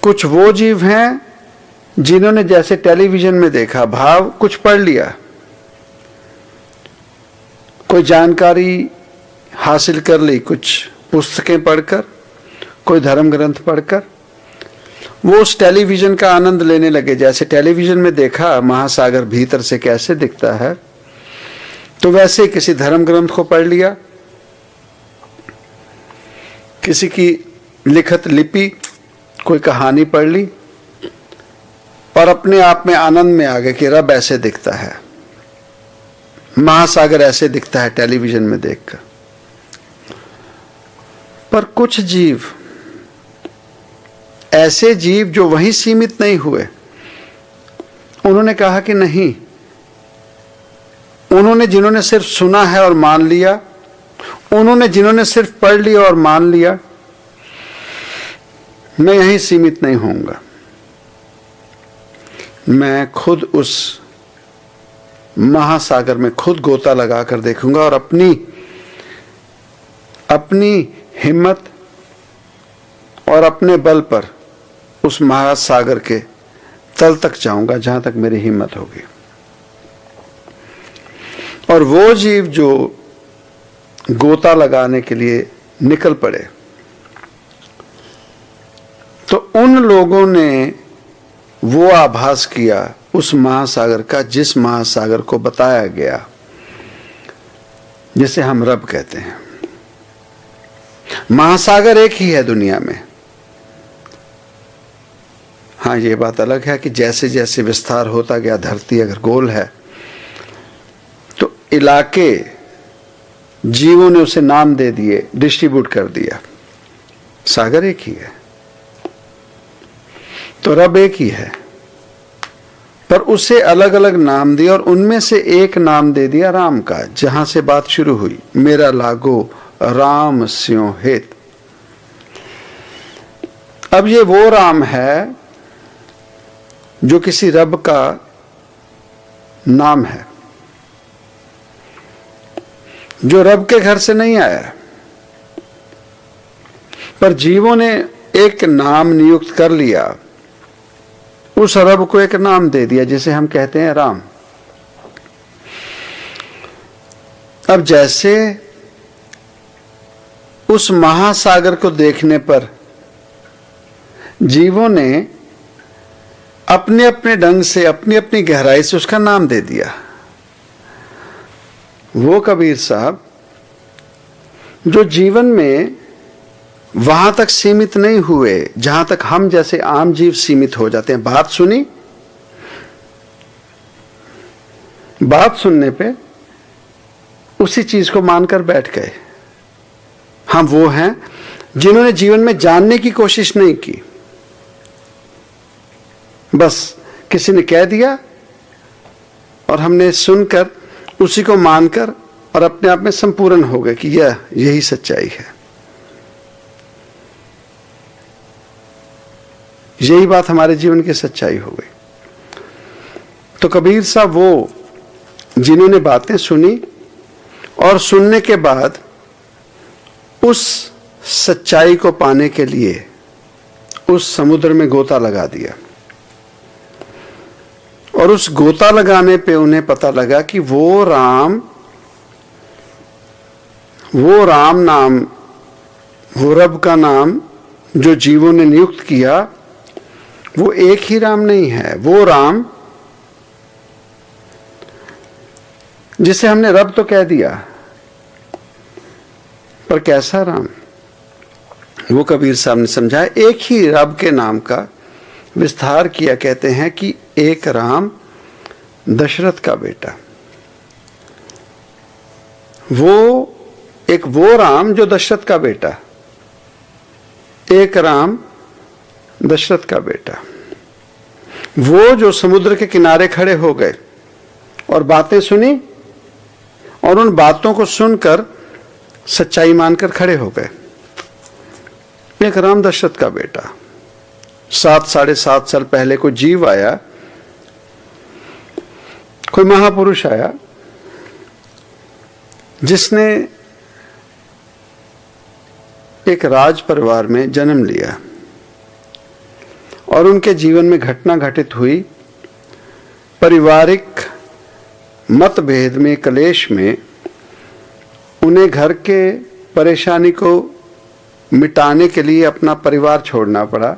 कुछ वो जीव हैं जिन्होंने जैसे टेलीविजन में देखा, भाव कुछ पढ़ लिया, कोई जानकारी हासिल कर ली, कुछ पुस्तकें पढ़कर, कोई धर्म ग्रंथ पढ़कर, वो उस टेलीविजन का आनंद लेने लगे। जैसे टेलीविजन में देखा महासागर भीतर से कैसे दिखता है, तो वैसे किसी धर्म ग्रंथ को पढ़ लिया, किसी की लिखित लिपि, कोई कहानी पढ़ ली और अपने आप में आनंद में आ गए कि रब ऐसे दिखता है, महासागर ऐसे दिखता है टेलीविजन में देखकर। पर कुछ जीव, ऐसे जीव जो वहीं सीमित नहीं हुए, उन्होंने कहा कि नहीं, जिन्होंने सिर्फ सुना है और मान लिया, जिन्होंने सिर्फ पढ़ लिया और मान लिया, मैं यहीं सीमित नहीं होऊंगा, मैं खुद उस महासागर में खुद गोता लगाकर देखूंगा और अपनी हिम्मत और अपने बल पर उस महासागर के तल तक जाऊंगा जहां तक मेरी हिम्मत होगी। और वो जीव जो गोता लगाने के लिए निकल पड़े, तो उन लोगों ने वो आभास किया उस महासागर का, जिस महासागर को बताया गया, जिसे हम रब कहते हैं। महासागर एक ही है दुनिया में। हाँ, ये बात अलग है कि जैसे जैसे विस्तार होता गया, धरती अगर गोल है तो इलाके जीवों ने उसे नाम दे दिए, डिस्ट्रीब्यूट कर दिया। सागर एक ही है, तो रब एक ही है, पर उसे अलग अलग नाम दिया और उनमें से एक नाम दे दिया राम का, जहां से बात शुरू हुई, मेरा लागो राम स्यों हित। अब ये वो राम है जो किसी रब का नाम है, जो रब के घर से नहीं आया, पर जीवों ने एक नाम नियुक्त कर लिया, उस रब को एक नाम दे दिया जिसे हम कहते हैं राम। अब जैसे उस महासागर को देखने पर जीवों ने अपने अपने ढंग से, अपनी अपनी गहराई से उसका नाम दे दिया, वो कबीर साहब जो जीवन में वहां तक सीमित नहीं हुए जहां तक हम जैसे आम जीव सीमित हो जाते हैं। बात सुनी, बात सुनने पे उसी चीज को मानकर बैठ गए। हम वो हैं जिन्होंने जीवन में जानने की कोशिश नहीं की, बस किसी ने कह दिया और हमने सुनकर उसी को मानकर और अपने आप में संपूर्ण हो गए कि यही सच्चाई है, यही बात हमारे जीवन की सच्चाई हो गई। तो कबीर साहब वो जिन्होंने बातें सुनी और सुनने के बाद उस सच्चाई को पाने के लिए उस समुद्र में गोता लगा दिया, और उस गोता लगाने पे उन्हें पता लगा कि वो राम नाम, वो रब का नाम जो जीवों ने नियुक्त किया, वो एक ही राम नहीं है। वो राम जिसे हमने रब तो कह दिया, पर कैसा राम, वो कबीर साहब ने समझाया। एक ही रब के नाम का विस्तार किया, कहते हैं कि एक राम दशरथ का बेटा, वो राम जो दशरथ का बेटा, एक राम दशरथ का बेटा, वो जो समुद्र के किनारे खड़े हो गए और बातें सुनी और उन बातों को सुनकर सच्चाई मानकर खड़े हो गए। एक राम दशरथ का बेटा। 7-7.5 साल पहले कोई जीव आया, कोई महापुरुष आया, जिसने एक राज परिवार में जन्म लिया और उनके जीवन में घटना घटित हुई, पारिवारिक मतभेद में, क्लेश में उन्हें घर के परेशानी को मिटाने के लिए अपना परिवार छोड़ना पड़ा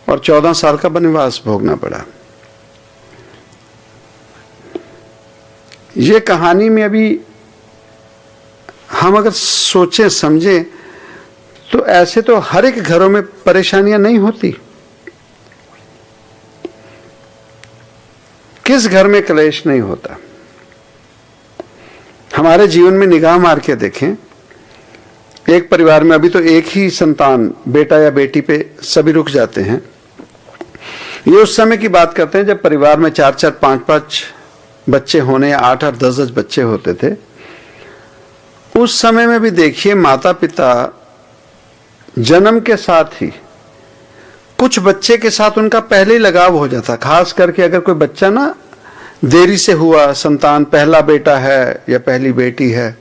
और 14 साल का वनवास भोगना पड़ा। ये कहानी में अभी हम अगर सोचें समझें तो ऐसे तो हर एक घरों में परेशानियां नहीं होती। किस घर में क्लेश नहीं होता? हमारे जीवन में निगाह मार के देखें, एक परिवार में अभी तो एक ही संतान, बेटा या बेटी पे सभी रुक जाते हैं। ये उस समय की बात करते हैं जब परिवार में 4-4, 5-5 बच्चे होने या 8-8, 10-10 बच्चे होते थे। उस समय में भी देखिए, माता पिता जन्म के साथ ही कुछ बच्चे के साथ उनका पहले ही लगाव हो जाता। खास करके अगर कोई बच्चा ना देरी से हुआ संतान, पहला बेटा है या पहली बेटी है,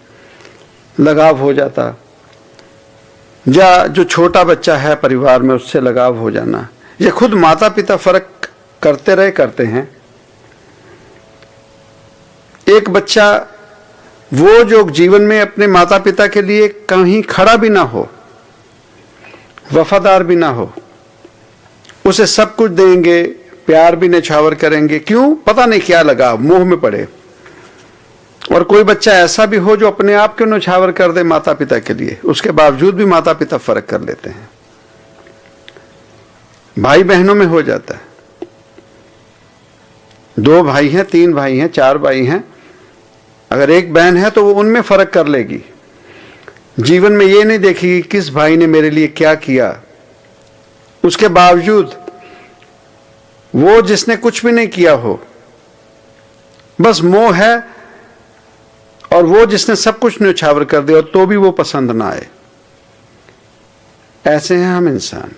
लगाव हो जाता। या जो छोटा बच्चा है परिवार में, उससे लगाव हो जाना। ये खुद माता पिता फर्क करते हैं। एक बच्चा वो जो जीवन में अपने माता पिता के लिए कहीं खड़ा भी ना हो, वफादार भी ना हो, उसे सब कुछ देंगे, प्यार भी निछावर करेंगे। क्यों? पता नहीं क्या लगा, मोह में पड़े। और कोई बच्चा ऐसा भी हो जो अपने आप क्यों निछावर कर दे माता पिता के लिए, उसके बावजूद भी माता पिता फर्क कर लेते हैं। भाई बहनों में हो जाता है। 2 भाई हैं, 3 भाई हैं, 4 भाई हैं, अगर एक बहन है तो वो उनमें फर्क कर लेगी। जीवन में ये नहीं देखेगी किस भाई ने मेरे लिए क्या किया। उसके बावजूद वो जिसने कुछ भी नहीं किया हो, बस मोह है, और वो जिसने सब कुछ न्यौछावर कर दिया तो भी वो पसंद ना आए। ऐसे हैं हम इंसान।